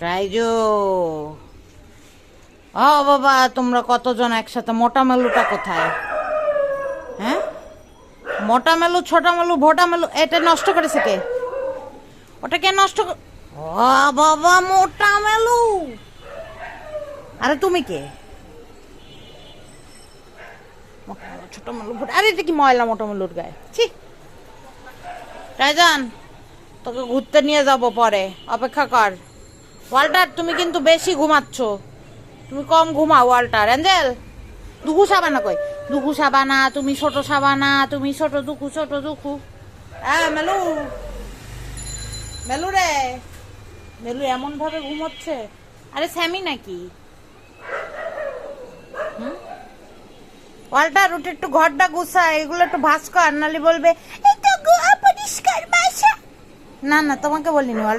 Rhizo, ও বাবা, তোমরা কতজন একসাথে? মোটা মেলুটা কোথায়? হ্যাঁ, মোটা মেলু, ছোটা মেলু, ভোটা মেলু, এটা নষ্ট করেছে কে? ওটা কে নষ্ট ও বাবা, মোটা মেলু। আরে তুমি কে? মোটা মেলু, ছোট মেলু, ভোটা, আরে এটা কি ময়লা মোটা মেলুর গায়ে? ছি। রাইজান, তোকে ঘুরতে নিয়ে যাব পরে, অপেক্ষা কর। ওয়াল্টার, তুমি কিন্তু বেশি ঘুমাচ্ছ, তুমি কম ঘুমাও। ওয়াল্টার, অ্যাঞ্জেল, দুখু সাবানা কই? দুখু সাবানা, তুমি ছোট সাবানা, তুমি ছোট দুখু, ছোট দুখু। হ্যাঁ মেলু, মেলু রে, মেলু এমন ভাবে ঘুমোচ্ছে। আরে স্যামি নাকি? ওয়াল্টার, উঠে একটু ঘরটা গুছা, এগুলো একটু ভাস কর, নালে বলবে এই তো অপরিষ্কার বাসা। না না, তোমাকে বলিনি ওয়াল্টার।